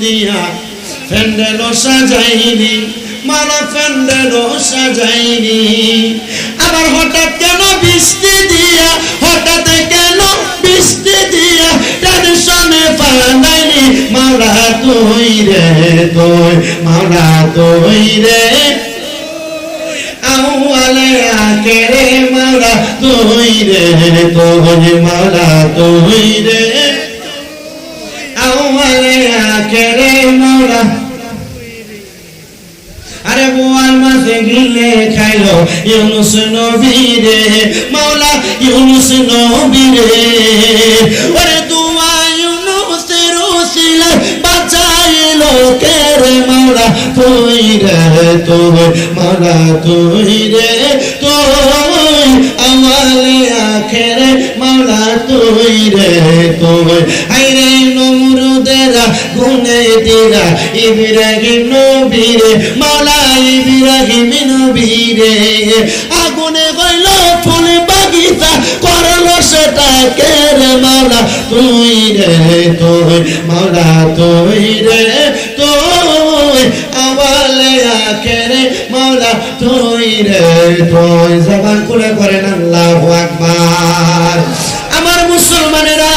দিয়া প্যান্ডেলও সাজাইনি মালা প্যান্ডেলও সাজাইনি আবার হঠাৎ কেন বৃষ্টি দিয়া হঠাৎ কেন বৃষ্টি দিয়া টেনশনে পালাইনি মাওলা তুই রে তুই মাওলা তুই রে আউয়ালে আখেরে মাওলা তুই রে তুই মাওলা তুই রে আউয়ালে আখেরে মাওলা আরে বোয়াল মাঝে গিলে খাইলো ইউনুস নবী রে মাওলা ইউনুস নবী রে ওরে দুয়া ইউনুসের ওসিলা বাঁচাইলো কে রে মাওলা তুই রে তুই মাওলা তুই রে তুই আওয়ালে আখেরে মাওলা তুই রে তুই আইরে নমরুদেরা গুনে দিরা ইব্রাহিম নবী রে মাওলা ইব্রাহিম নবী রে আগুনে গইল ফুল বাগিচা করলো সেটা কে রে মাওলা তুই রে তুই মাওলা তুই রে তুই আওয়ালে আখেরে মাওলা তুই রে তুই জবান খুলে করেন আল্লাহু আকবার আমার মুসলমানেরা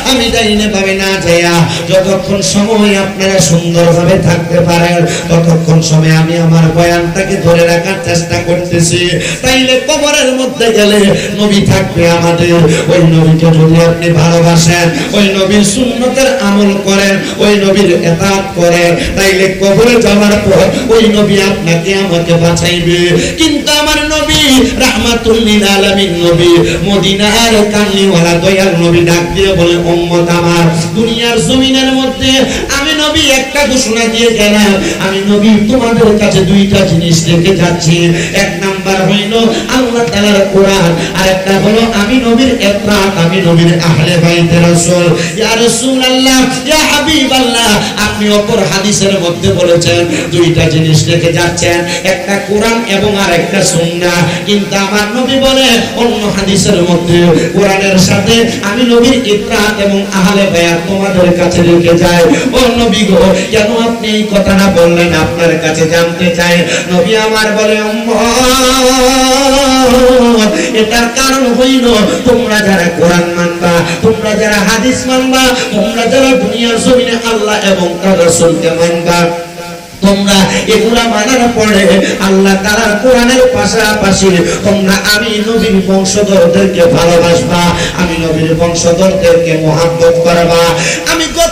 আমি জানি পাবে না যায়া যতক্ষণ সময় আপনারা সুন্দরভাবে থাকতে পারেন ততক্ষণ সময় আমি আমার বয়ানটাকে ধরে রাখার চেষ্টা করতেছি তাইলে কবরের মধ্যে গেলে নবী থাকবে আমাদের ওই নবীকে যদি আপনি ভালোবাসেন ওই নবীর সুন্নতের আমল করেন ওই নবীর ইতাআত করেন তাইলে কবরে যাওয়ার পর ওই নবী আপনাকে আমাকে বাঁচাইবে কিন্তু আমার নবী রাহমাতুল লিল আলামিন নবী মদিনার কামলিওয়ালা দয়াল নবী ডাক দিয়ে বলে উম্মত আমার দুনিয়ার জমিনের মধ্যে আমি নবী একটা ঘোষণা দিয়ে গেলাম আমি নবী তোমাদের কাছে দুইটা জিনিস রেখে যাচ্ছি এক নাম্বার হইল আল্লাহ তাআলার কোরআন আর একটা হলো আমি নবীর ইতরাত আমি নবীর আহলে বাইতে রাসূল ইয়া রাসূলুল্লাহ ইয়া হাবিবাল্লাহ আপনি অপর হাদিসের মধ্যে বলেছেন দুইটা জিনিস রেখে যাচ্ছেন একটা কোরআন এবং আরেকটা সুন্নাহ কিন্তু আমার নবী বলে অন্য হাদিসের মধ্যে কোরআনের সাথে আমি নবীর ইতরাত এবং আহলে বায়াত তোমাদের কাছে রেখে যাই ও নবী গো কেন আপনি এই কথাটা বললেন আপনার কাছে জানতে চাই নবী আমার বলে উম্মত এটার কারণ হইল তোমরা যারা কোরআন মানবা তোমরা যারা হাদিস মানবা তোমরা যারা দুনিয়ার জমিনে আল্লাহ এবং তার রাসূলকে মানবা তোমরা এগুলা মানার পরে আল্লাহ তাআলার কোরআনের পাশাপাশি তোমরা আমি নবীর বংশধরদেরকে ভালোবাসবা আমি নবীর বংশধরদেরকে মহব্বত করবা আমি